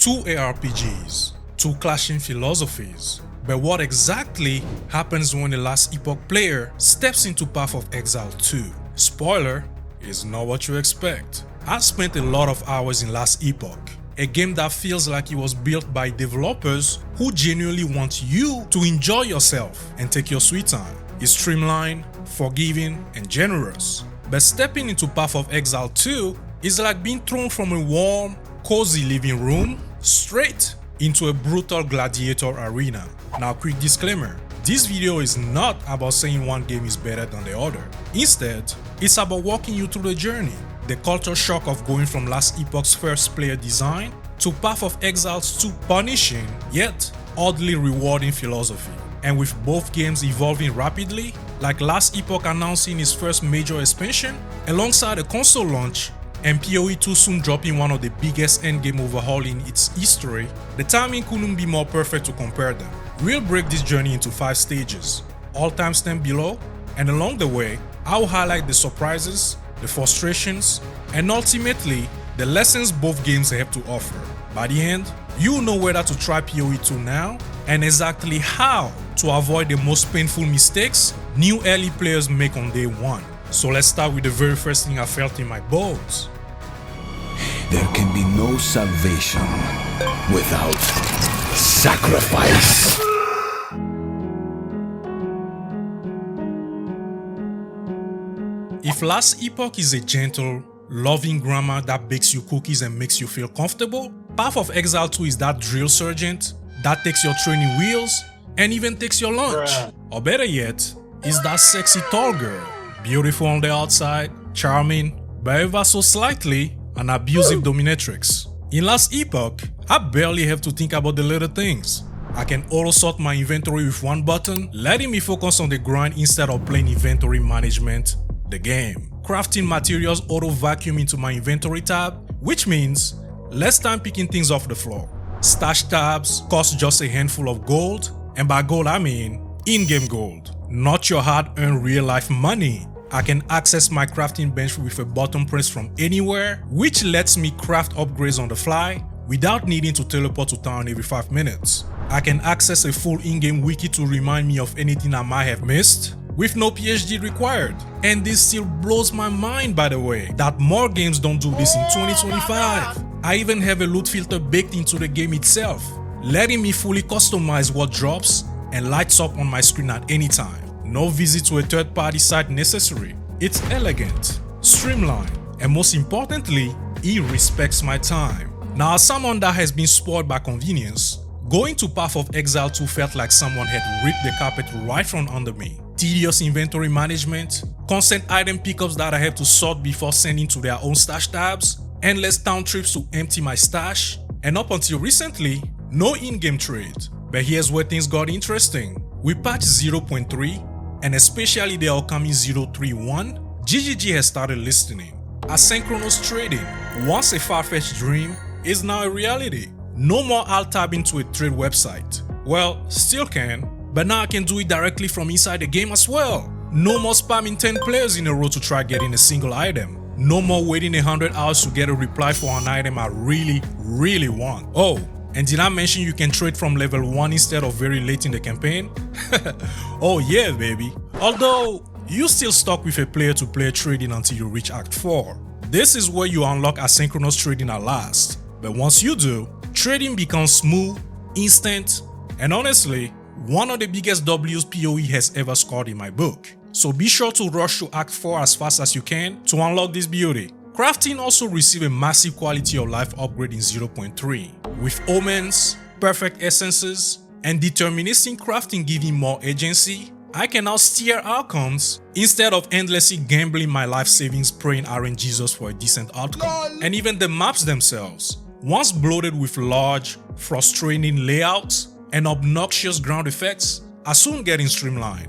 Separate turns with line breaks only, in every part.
two ARPGs, two clashing philosophies. But what exactly happens when the Last Epoch player steps into Path of Exile 2? Spoiler, it's not what you expect. I spent a lot of hours in Last Epoch, a game that feels like it was built by developers who genuinely want you to enjoy yourself and take your sweet time. It's streamlined, forgiving, and generous. But stepping into Path of Exile 2 is like being thrown from a warm, cozy living room straight into a brutal gladiator arena. Now, quick disclaimer, this video is not about saying one game is better than the other. Instead, it's about walking you through the journey, the culture shock of going from Last Epoch's first player design to Path of Exile's too punishing yet oddly rewarding philosophy. And with both games evolving rapidly, like Last Epoch announcing its first major expansion alongside a console launch, and POE2 soon dropping one of the biggest endgame overhaul in its history, the timing couldn't be more perfect to compare them. We'll break this journey into 5 stages, all timestamp below, and along the way, I'll highlight the surprises, the frustrations, and ultimately, the lessons both games have to offer. By the end, you'll know whether to try POE2 now, and exactly how to avoid the most painful mistakes new early players make on day 1. So let's start with the very first thing I felt in my bones.
There can be no salvation without sacrifice.
If Last Epoch is a gentle, loving grandma that bakes you cookies and makes you feel comfortable, Path of Exile 2 is that drill sergeant that takes your training wheels and even takes your lunch. Or better yet, is that sexy tall girl, beautiful on the outside, charming, but ever so slightly an abusive dominatrix. In Last Epoch, I barely have to think about the little things. I can auto-sort my inventory with one button, letting me focus on the grind instead of playing inventory management, the game. Crafting materials auto-vacuum into my inventory tab, which means less time picking things off the floor. Stash tabs cost just a handful of gold, and by gold I mean in-game gold, not your hard-earned real-life money. I can access my crafting bench with a button press from anywhere, which lets me craft upgrades on the fly without needing to teleport to town every 5 minutes. I can access a full in-game wiki to remind me of anything I might have missed, with no PhD required. And this still blows my mind, by the way, that more games don't do this in 2025. I even have a loot filter baked into the game itself, letting me fully customize what drops and lights up on my screen at any time. No visit to a third-party site necessary. It's elegant, streamlined, and most importantly, it respects my time. Now, as someone that has been spoiled by convenience, going to Path of Exile 2 felt like someone had ripped the carpet right from under me. Tedious inventory management, constant item pickups that I have to sort before sending to their own stash tabs, endless town trips to empty my stash, and up until recently, no in-game trade. But here's where things got interesting. With patch 0.3, and especially the upcoming 0.3.1, GGG has started listening. Asynchronous trading, once a far-fetched dream, is now a reality. No more alt-tabbing to a trade website. Well, still can, but now I can do it directly from inside the game as well. No more spamming 10 players in a row to try getting a single item. No more waiting 100 hours to get a reply for an item I really want. Oh, and did I mention you can trade from level 1 instead of very late in the campaign? Oh yeah, baby. Although, you still stuck with a player-to-player trading until you reach Act 4. This is where you unlock asynchronous trading at last. But once you do, trading becomes smooth, instant, and honestly, one of the biggest W's PoE has ever scored in my book. So be sure to rush to Act 4 as fast as you can to unlock this beauty. Crafting also received a massive quality of life upgrade in 0.3, with omens, perfect essences, and deterministic crafting giving more agency. I can now steer outcomes instead of endlessly gambling my life savings praying RNGesus for a decent outcome. And even the maps themselves, once bloated with large, frustrating layouts and obnoxious ground effects, are soon getting streamlined.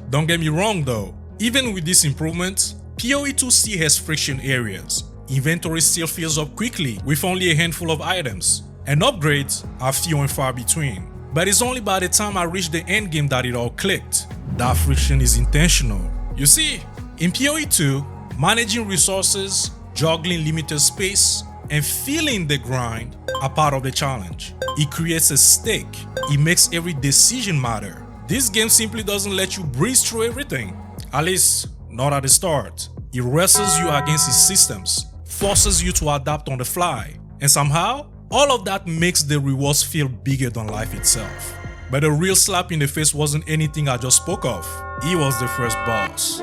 Don't get me wrong though, even with these improvements, POE2 still has friction areas. Inventory still fills up quickly with only a handful of items, and upgrades are few and far between. But it's only by the time I reached the endgame that it all clicked. That friction is intentional. You see, in POE2, managing resources, juggling limited space, and feeling the grind are part of the challenge. It creates a stake. It makes every decision matter. This game simply doesn't let you breeze through everything. At least, not at the start. It wrestles you against its systems, forces you to adapt on the fly, and somehow, all of that makes the rewards feel bigger than life itself. But the real slap in the face wasn't anything I just spoke of. He was the first boss.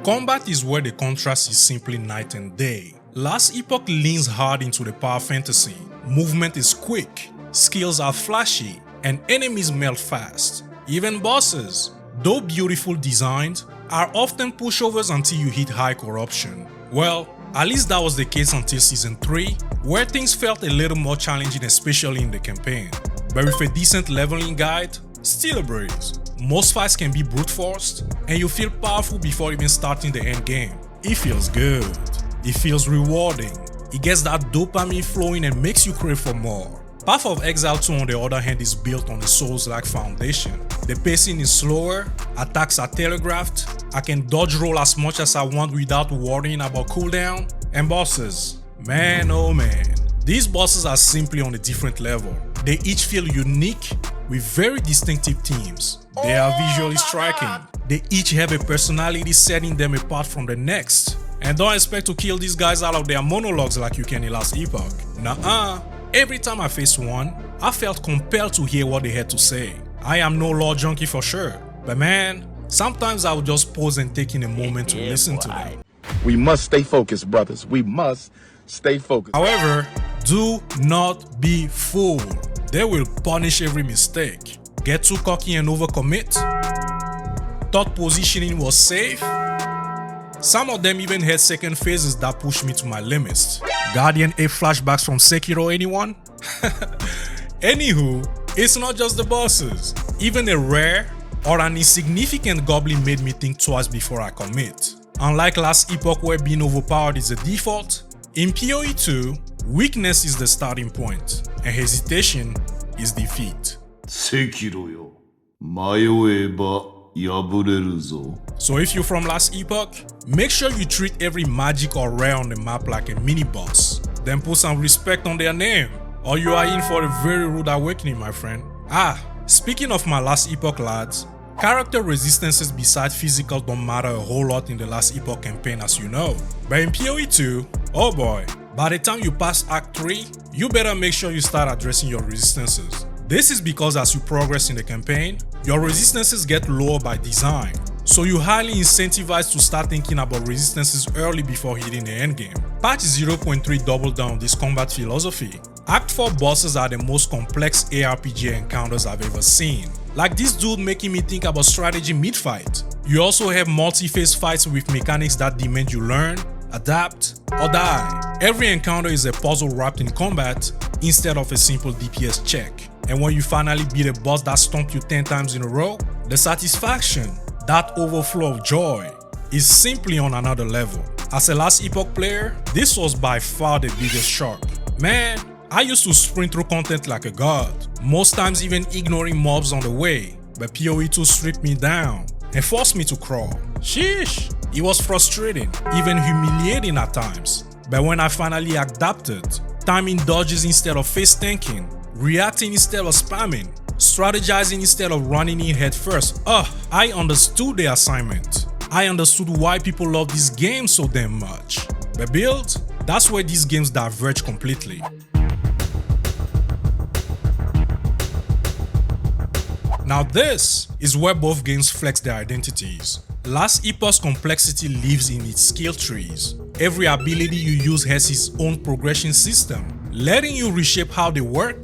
Combat is where the contrast is simply night and day. Last Epoch leans hard into the power fantasy. Movement is quick, skills are flashy, and enemies melt fast. Even bosses, though beautiful designed, are often pushovers until you hit high corruption. Well, at least that was the case until Season 3, where things felt a little more challenging, especially in the campaign. But with a decent leveling guide, still a breeze. Most fights can be brute forced, and you feel powerful before even starting the end game. It feels good. It feels rewarding. It gets that dopamine flowing and makes you crave for more. Path of Exile 2 on the other hand is built on the Soulslike foundation. The pacing is slower, attacks are telegraphed, I can dodge roll as much as I want without worrying about cooldown, and bosses. Man oh man, these bosses are simply on a different level. They each feel unique with very distinctive themes. They are visually striking. They each have a personality setting them apart from the next. And don't expect to kill these guys out of their monologues like you can in Last Epoch. Nuh-uh. Every time I faced one, I felt compelled to hear what they had to say. I am no lore junkie for sure, but man, sometimes I would just pause and take in a moment to listen to them.
We must stay focused, brothers. We must stay focused.
However, do not be fooled. They will punish every mistake. Get too cocky and overcommit? Thought positioning was safe? Some of them even had second phases that pushed me to my limits. Guardian Ape flashbacks from Sekiro, anyone? Anywho, it's not just the bosses. Even a rare or an insignificant goblin made me think twice before I commit. Unlike Last Epoch where being overpowered is the default, in POE2, weakness is the starting point, and hesitation is defeat.
Sekiro yo, mayoeba yabureru zo.
So if you're from Last Epoch, make sure you treat every magic or rare on the map like a mini-boss. Then put some respect on their name, or you are in for a very rude awakening, my friend. Speaking of my Last Epoch lads, character resistances besides physical don't matter a whole lot in the Last Epoch campaign as you know. But in POE2, oh boy, by the time you pass Act 3, you better make sure you start addressing your resistances. This is because as you progress in the campaign, your resistances get lower by design. So you're highly incentivized to start thinking about resistances early before hitting the endgame. Patch 0.3 doubled down on this combat philosophy. Act 4 bosses are the most complex ARPG encounters I've ever seen. Like this dude making me think about strategy mid-fight. You also have multi-phase fights with mechanics that demand you learn, adapt, or die. Every encounter is a puzzle wrapped in combat instead of a simple DPS check. And when you finally beat a boss that stomped you 10 times in a row, the satisfaction, that overflow of joy, is simply on another level. As a Last Epoch player, this was by far the biggest shock. Man, I used to sprint through content like a god, most times even ignoring mobs on the way, but POE2 stripped me down and forced me to crawl. Sheesh, it was frustrating, even humiliating at times. But when I finally adapted, timing dodges instead of face tanking, reacting instead of spamming, strategizing instead of running in head first, I understood the assignment. I understood why people love this game so damn much. But build, that's where these games diverge completely. Now this is where both games flex their identities. Last Epoch's complexity lives in its skill trees. Every ability you use has its own progression system, letting you reshape how they work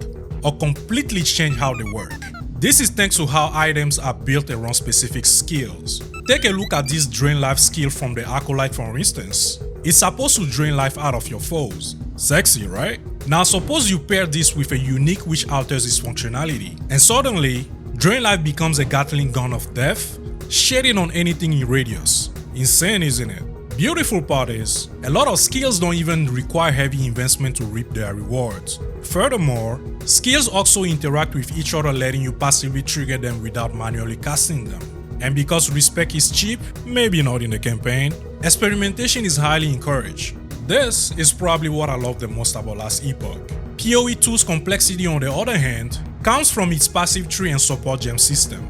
or completely change how they work. This is thanks to how items are built around specific skills. Take a look at this drain life skill from the Acolyte for instance. It's supposed to drain life out of your foes. Sexy, right? Now suppose you pair this with a unique which alters its functionality, and suddenly, drain life becomes a Gatling gun of death, shedding on anything in radius. Insane, isn't it? Beautiful part is, a lot of skills don't even require heavy investment to reap their rewards. Furthermore, skills also interact with each other, letting you passively trigger them without manually casting them. And because respec is cheap, maybe not in the campaign, experimentation is highly encouraged. This is probably what I love the most about Last Epoch. POE2's complexity, on the other hand, comes from its passive tree and support gem system.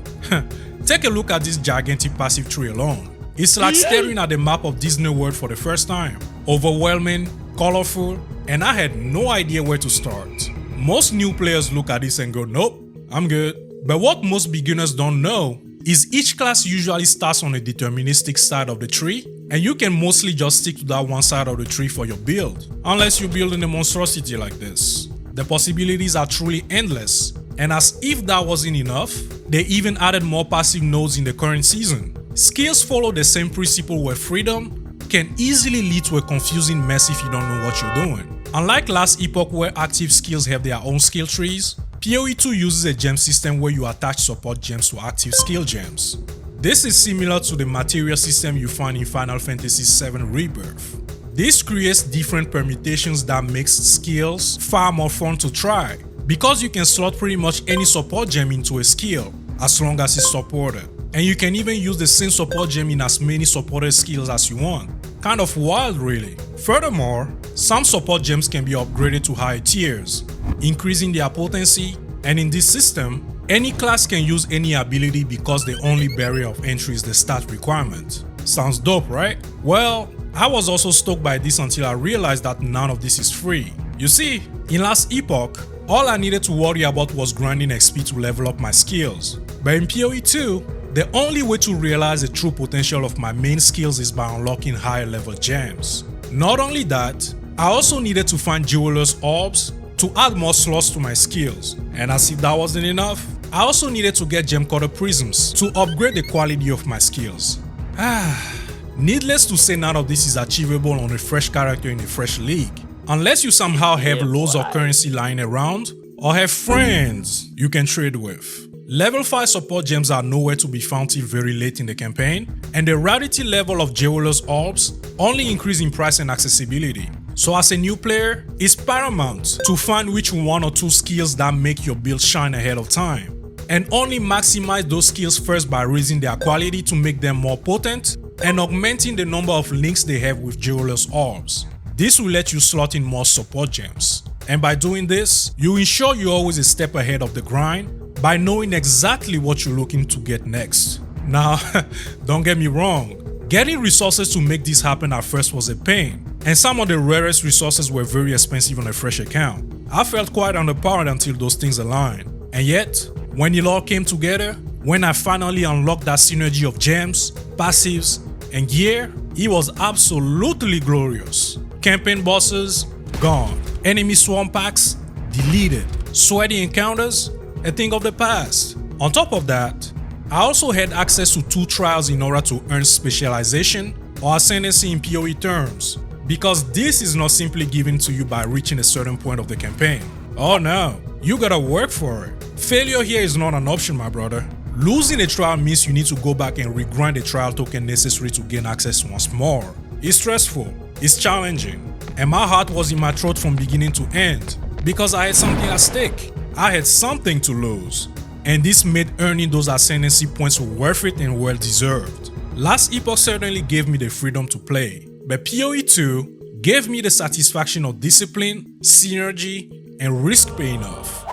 Take a look at this gigantic passive tree alone. It's like staring at the map of Disney World for the first time. Overwhelming, colorful, and I had no idea where to start. Most new players look at this and go, nope, I'm good. But what most beginners don't know is each class usually starts on a deterministic side of the tree, and you can mostly just stick to that one side of the tree for your build, unless you're building a monstrosity like this. The possibilities are truly endless, and as if that wasn't enough, they even added more passive nodes in the current season. Skills follow the same principle where freedom can easily lead to a confusing mess if you don't know what you're doing. Unlike Last Epoch where active skills have their own skill trees, POE2 uses a gem system where you attach support gems to active skill gems. This is similar to the material system you find in Final Fantasy VII Rebirth. This creates different permutations that makes skills far more fun to try, because you can slot pretty much any support gem into a skill, as long as it's supported. And you can even use the same support gem in as many supported skills as you want. Kind of wild really. Furthermore, some support gems can be upgraded to higher tiers, increasing their potency, and in this system, any class can use any ability because the only barrier of entry is the stat requirement. Sounds dope, right? Well, I was also stoked by this until I realized that none of this is free. You see, in Last Epoch, all I needed to worry about was grinding XP to level up my skills. But in POE2, the only way to realize the true potential of my main skills is by unlocking higher level gems. Not only that, I also needed to find Jeweler's Orbs to add more slots to my skills. And as if that wasn't enough, I also needed to get Gem Cutter Prisms to upgrade the quality of my skills. Needless to say, none of this is achievable on a fresh character in a fresh league. Unless you somehow have loads of currency lying around, or have friends you can trade with. Level 5 support gems are nowhere to be found till very late in the campaign, and the rarity level of Jeweler's Orbs only increase in price and accessibility. So as a new player, it's paramount to find which one or two skills that make your build shine ahead of time, and only maximize those skills first by raising their quality to make them more potent and augmenting the number of links they have with Jeweler's Orbs. This will let you slot in more support gems, and by doing this, you ensure you're always a step ahead of the grind by knowing exactly what you're looking to get next. Now, don't get me wrong, getting resources to make this happen at first was a pain, and some of the rarest resources were very expensive on a fresh account. I felt quite underpowered until those things aligned, and yet, when it all came together, when I finally unlocked that synergy of gems, passives, and gear, it was absolutely glorious. Campaign bosses, gone. Enemy swarm packs, deleted. Sweaty encounters, a thing of the past. On top of that, I also had access to 2 trials in order to earn specialization or ascendancy in PoE terms, because this is not simply given to you by reaching a certain point of the campaign. Oh no, you gotta work for it. Failure here is not an option, my brother. Losing a trial means you need to go back and regrind the trial token necessary to gain access once more. It's stressful, it's challenging, and my heart was in my throat from beginning to end because I had something at stake. I had something to lose, and this made earning those ascendancy points worth it and well deserved. Last Epoch certainly gave me the freedom to play, but PoE2 gave me the satisfaction of discipline, synergy, and risk paying off.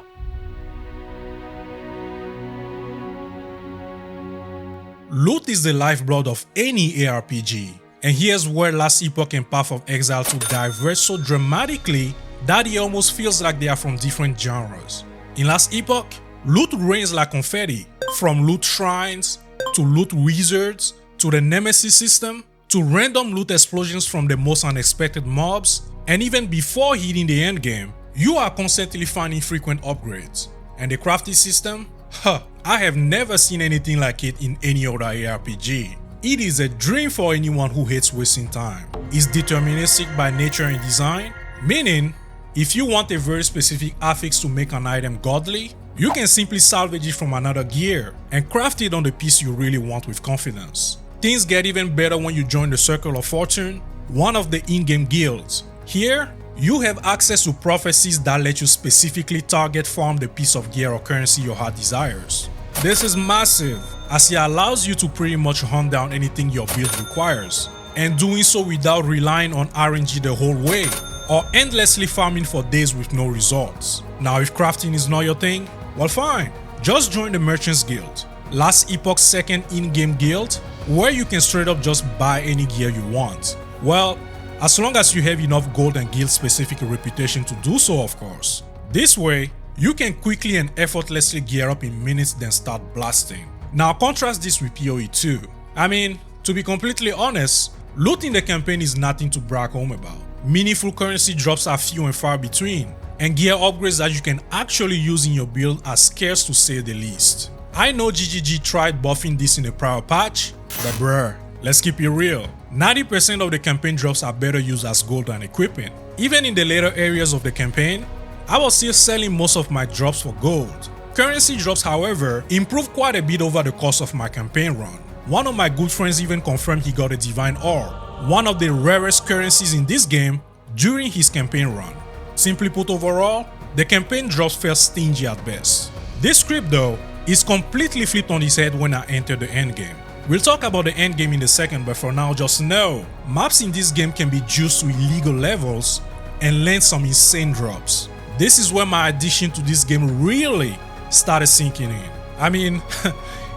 Loot is the lifeblood of any ARPG, and here's where Last Epoch and Path of Exile 2 diverge so dramatically that it almost feels like they are from different genres. In Last Epoch, loot rains like confetti, from loot shrines, to loot wizards, to the nemesis system, to random loot explosions from the most unexpected mobs, and even before hitting the endgame, you are constantly finding frequent upgrades. And the crafting system? I have never seen anything like it in any other ARPG. It is a dream for anyone who hates wasting time. It's deterministic by nature and design, meaning if you want a very specific affix to make an item godly, you can simply salvage it from another gear and craft it on the piece you really want with confidence. Things get even better when you join the Circle of Fortune, one of the in-game guilds. Here, you have access to prophecies that let you specifically target farm the piece of gear or currency your heart desires. This is massive, as it allows you to pretty much hunt down anything your build requires, and doing so without relying on RNG the whole way, or endlessly farming for days with no results. Now if crafting is not your thing, well fine, just join the Merchants Guild, Last Epoch's second in-game guild, where you can straight up just buy any gear you want. Well, as long as you have enough gold and guild specific reputation to do so, of course. This way, you can quickly and effortlessly gear up in minutes then start blasting. Now contrast this with POE2. I mean, to be completely honest, loot in the campaign is nothing to brag home about. Meaningful currency drops are few and far between, and gear upgrades that you can actually use in your build are scarce to say the least. I know GGG tried buffing this in a prior patch, but bruh, let's keep it real. 90% of the campaign drops are better used as gold than equipment. Even in the later areas of the campaign, I was still selling most of my drops for gold. Currency drops, however, improved quite a bit over the course of my campaign run. One of my good friends even confirmed he got a Divine Ore, one of the rarest currencies in this game, during his campaign run. Simply put, overall, the campaign drops felt stingy at best. This script though is completely flipped on its head when I entered the endgame. We'll talk about the endgame in a second, but for now just know, maps in this game can be juiced to illegal levels and land some insane drops. This is where my addiction to this game really started sinking in. I mean,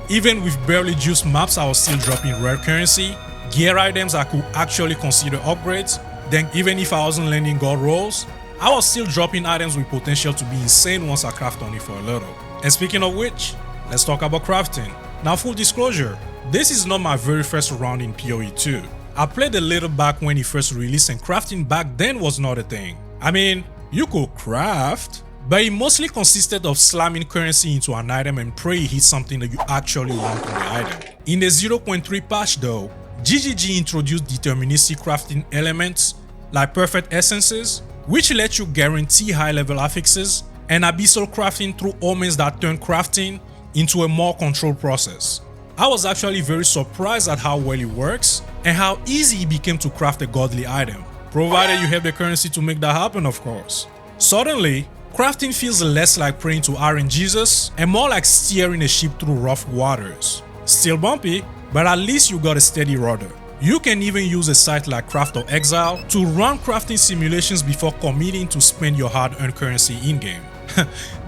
even with barely juiced maps, I was still dropping rare currency, gear items I could actually consider upgrades, then even if I wasn't landing gold rolls, I was still dropping items with potential to be insane once I craft on it for a little. And speaking of which, let's talk about crafting. Now full disclosure, this is not my very first round in POE2. I played a little back when it first released and crafting back then was not a thing. I mean, you could craft, but it mostly consisted of slamming currency into an item and pray it hits something that you actually want on the item. In the 0.3 patch though, GGG introduced deterministic crafting elements like perfect essences, which let you guarantee high level affixes, and abyssal crafting through omens that turn crafting into a more controlled process. I was actually very surprised at how well it works and how easy it became to craft a godly item, provided you have the currency to make that happen, of course. Suddenly, crafting feels less like praying to RNGesus and more like steering a ship through rough waters. Still bumpy, but at least you got a steady rudder. You can even use a site like Path of Exile to run crafting simulations before committing to spend your hard-earned currency in-game.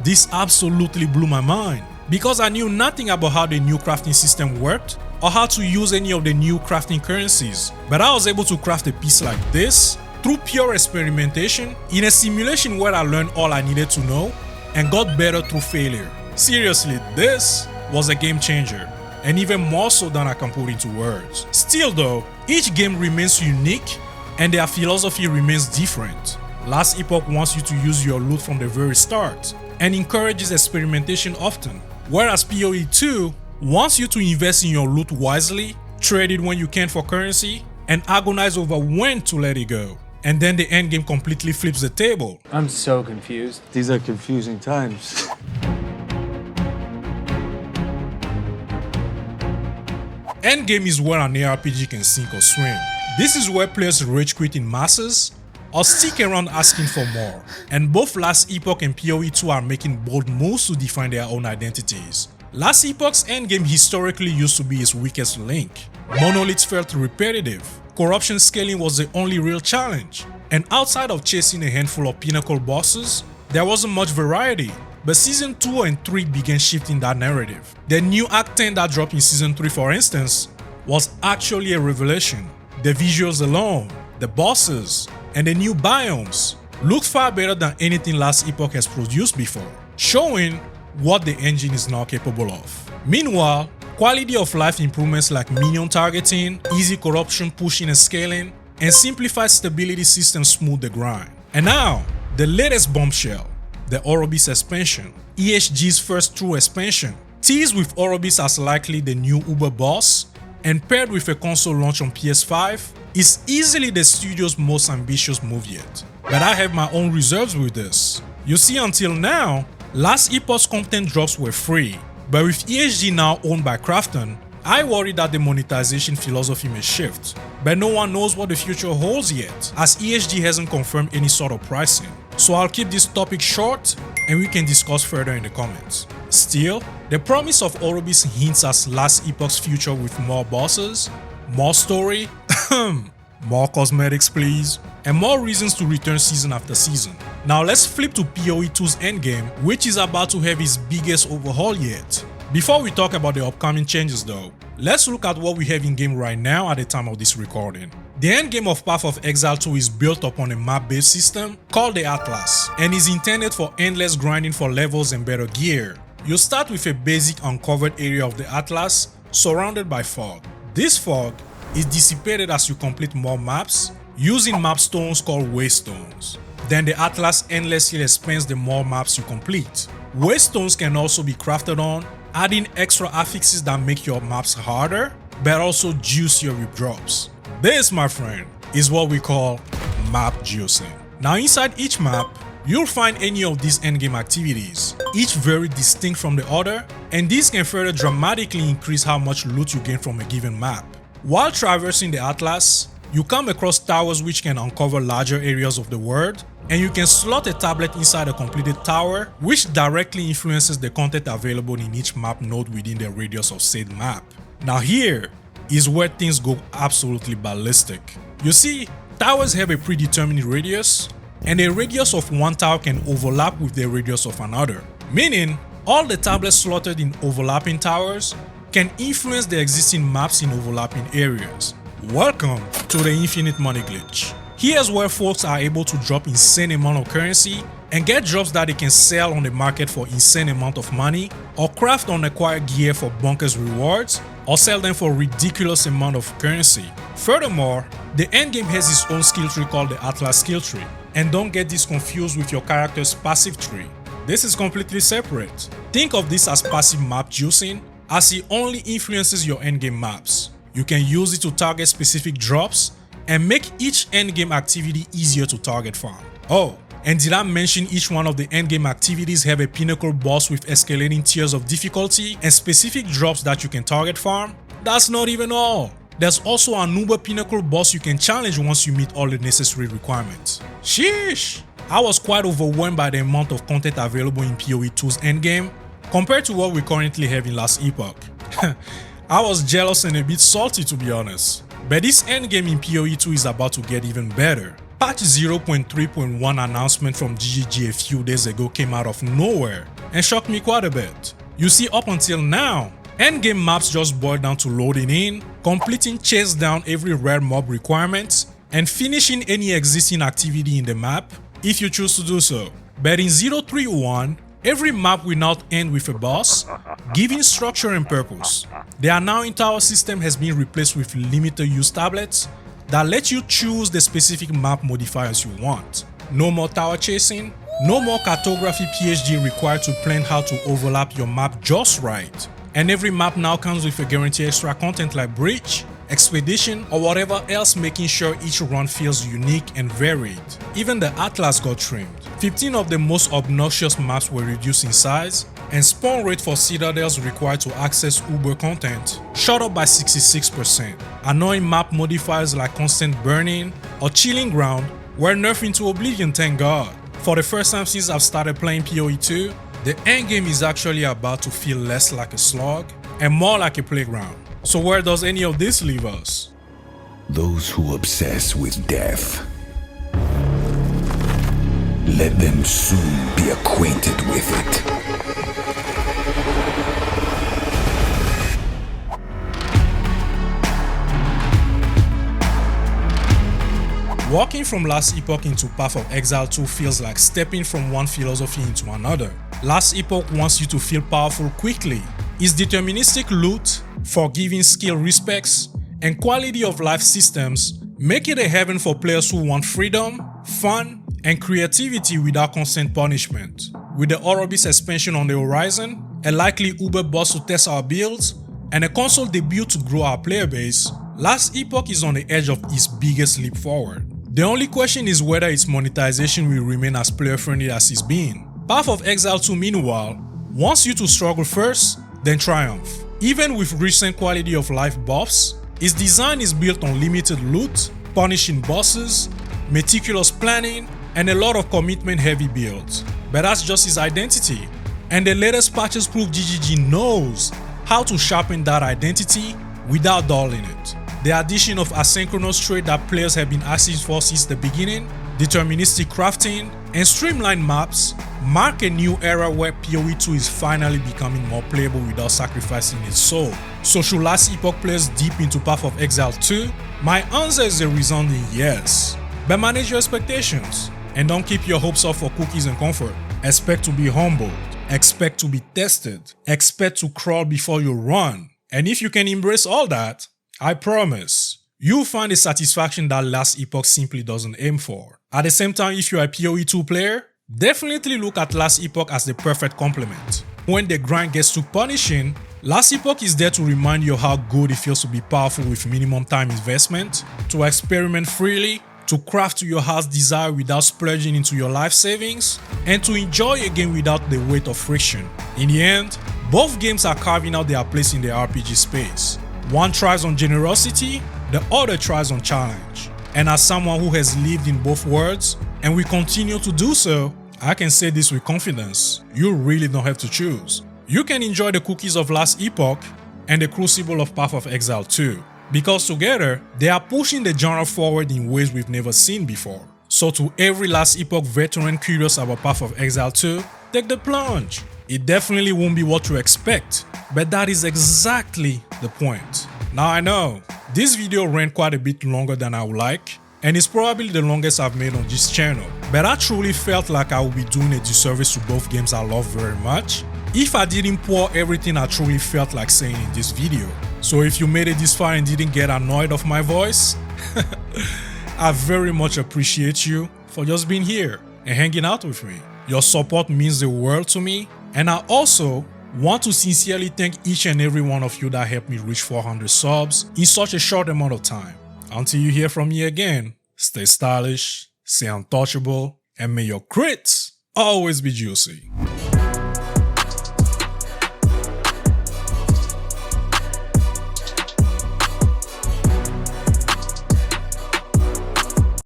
This absolutely blew my mind, because I knew nothing about how the new crafting system worked or how to use any of the new crafting currencies, but I was able to craft a piece like this through pure experimentation in a simulation where I learned all I needed to know and got better through failure. Seriously, this was a game changer, and even more so than I can put into words. Still though, each game remains unique and their philosophy remains different. Last Epoch wants you to use your loot from the very start and encourages experimentation often, whereas POE2 wants you to invest in your loot wisely, trade it when you can for currency, and agonize over when to let it go. And then the endgame completely flips the table.
I'm so confused.
These are confusing times.
Endgame is where an ARPG can sink or swim. This is where players rage quit in masses or stick around asking for more. And both Last Epoch and POE2 are making bold moves to define their own identities. Last Epoch's endgame historically used to be its weakest link. Monoliths felt repetitive, corruption scaling was the only real challenge, and outside of chasing a handful of pinnacle bosses, there wasn't much variety. But Season 2 and 3 began shifting that narrative. The new Act 10 that dropped in Season 3 for instance, was actually a revelation. The visuals alone, the bosses, and the new biomes look far better than anything Last Epoch has produced before, showing what the engine is now capable of. Meanwhile, quality of life improvements like minion targeting, easy corruption pushing and scaling, and simplified stability systems smooth the grind. And now, the latest bombshell, the Orobis expansion, ESG's first true expansion, teased with Orobis as likely the new Uber boss, and paired with a console launch on PS5, is easily the studio's most ambitious move yet. But I have my own reserves with this. You see, until now, Last Epoch's content drops were free, but with ESG now owned by Krafton, I worry that the monetization philosophy may shift. But no one knows what the future holds yet, as ESG hasn't confirmed any sort of pricing. So I'll keep this topic short and we can discuss further in the comments. Still, the promise of Orobis hints at Last Epoch's future with more bosses, more story, more cosmetics please, and more reasons to return season after season. Now let's flip to POE2's Endgame, which is about to have its biggest overhaul yet. Before we talk about the upcoming changes though, let's look at what we have in game right now at the time of this recording. The endgame of Path of Exile 2 is built upon a map-based system called the Atlas and is intended for endless grinding for levels and better gear. You start with a basic uncovered area of the Atlas surrounded by fog. This fog is dissipated as you complete more maps using map stones called waystones. Then the Atlas endlessly expands the more maps you complete. Waystones can also be crafted on, adding extra affixes that make your maps harder but also juicier with drops. This, my friend, is what we call map juicing. Now inside each map, you'll find any of these endgame activities, each very distinct from the other, and these can further dramatically increase how much loot you gain from a given map. While traversing the Atlas, you come across towers which can uncover larger areas of the world, and you can slot a tablet inside a completed tower which directly influences the content available in each map node within the radius of said map. Now here is where things go absolutely ballistic. You see, towers have a predetermined radius, and a radius of one tower can overlap with the radius of another, meaning all the tablets slotted in overlapping towers can influence the existing maps in overlapping areas. Welcome to the infinite money glitch. Here's where folks are able to drop insane amount of currency and get drops that they can sell on the market for insane amount of money, or craft unacquired gear for bonkers rewards, or sell them for ridiculous amount of currency. Furthermore, the endgame has its own skill tree called the Atlas skill tree, and don't get this confused with your character's passive tree. This is completely separate. Think of this as passive map juicing, as it only influences your endgame maps. You can use it to target specific drops and make each endgame activity easier to target farm. Oh, and did I mention each one of the endgame activities have a pinnacle boss with escalating tiers of difficulty and specific drops that you can target farm? That's not even all. There's also an uber pinnacle boss you can challenge once you meet all the necessary requirements. Sheesh! I was quite overwhelmed by the amount of content available in POE2's endgame compared to what we currently have in Last Epoch. I was jealous and a bit salty to be honest. But this endgame in POE2 is about to get even better. Patch 0.3.1 announcement from GGG a few days ago came out of nowhere and shocked me quite a bit. You see, up until now, endgame maps just boil down to loading in, completing chase down every rare mob requirement, and finishing any existing activity in the map if you choose to do so. But in 0.3.1, every map will now end with a boss, giving structure and purpose. The Announcing Tower system has been replaced with limited use tablets that let you choose the specific map modifiers you want. No more tower chasing, no more cartography PhD required to plan how to overlap your map just right. And every map now comes with a guaranteed extra content like Breach, Expedition, or whatever else, making sure each run feels unique and varied. Even the Atlas got trimmed. 15 of the most obnoxious maps were reduced in size, and spawn rate for citadels required to access Uber content shot up by 66%. Annoying map modifiers like constant burning or chilling ground were nerfed into oblivion, thank God. For the first time since I've started playing POE2, the endgame is actually about to feel less like a slog and more like a playground. So where does any of this leave us?
Those who obsess with death, let them soon be acquainted with it.
Walking from Last Epoch into Path of Exile 2 feels like stepping from one philosophy into another. Last Epoch wants you to feel powerful quickly. Its deterministic loot, forgiving skill respects, and quality of life systems make it a heaven for players who want freedom, fun, and creativity without constant punishment. With the Orobis expansion on the horizon, a likely Uber boss to test our builds, and a console debut to grow our player base, Last Epoch is on the edge of its biggest leap forward. The only question is whether its monetization will remain as player-friendly as it's been. Path of Exile 2 meanwhile wants you to struggle first, then triumph. Even with recent quality of life buffs, its design is built on limited loot, punishing bosses, meticulous planning, and a lot of commitment-heavy builds. But that's just its identity, And the latest patches prove GGG knows how to sharpen that identity without dulling it. The addition of asynchronous trade that players have been asking for since the beginning, deterministic crafting, and streamlined maps mark a new era where POE2 is finally becoming more playable without sacrificing its soul. So should Last Epoch players deep into Path of Exile 2? My answer is a resounding yes. But manage your expectations and don't keep your hopes up for cookies and comfort. Expect to be humbled, expect to be tested, expect to crawl before you run. And if you can embrace all that, I promise, you'll find a satisfaction that Last Epoch simply doesn't aim for. At the same time, if you're a POE2 player, definitely look at Last Epoch as the perfect complement. When the grind gets too punishing, Last Epoch is there to remind you how good it feels to be powerful with minimum time investment, to experiment freely, to craft to your heart's desire without splurging into your life savings, and to enjoy a game without the weight of friction. In the end, both games are carving out their place in the RPG space. One thrives on generosity, the other thrives on challenge. And as someone who has lived in both worlds, and will continue to do so, I can say this with confidence, you really don't have to choose. You can enjoy the cookies of Last Epoch and the crucible of Path of Exile 2, because together, they are pushing the genre forward in ways we've never seen before. So to every Last Epoch veteran curious about Path of Exile 2, take the plunge. It definitely won't be what you expect, but that is exactly the point. Now I know, this video ran quite a bit longer than I would like, and it's probably the longest I've made on this channel, but I truly felt like I would be doing a disservice to both games I love very much if I didn't pour everything I truly felt like saying in this video. So if you made it this far and didn't get annoyed of my voice, I very much appreciate you for just being here and hanging out with me. Your support means the world to me, and I also want to sincerely thank each and every one of you that helped me reach 400 subs in such a short amount of time. Until you hear from me again, stay stylish, stay untouchable, and may your crits always be juicy.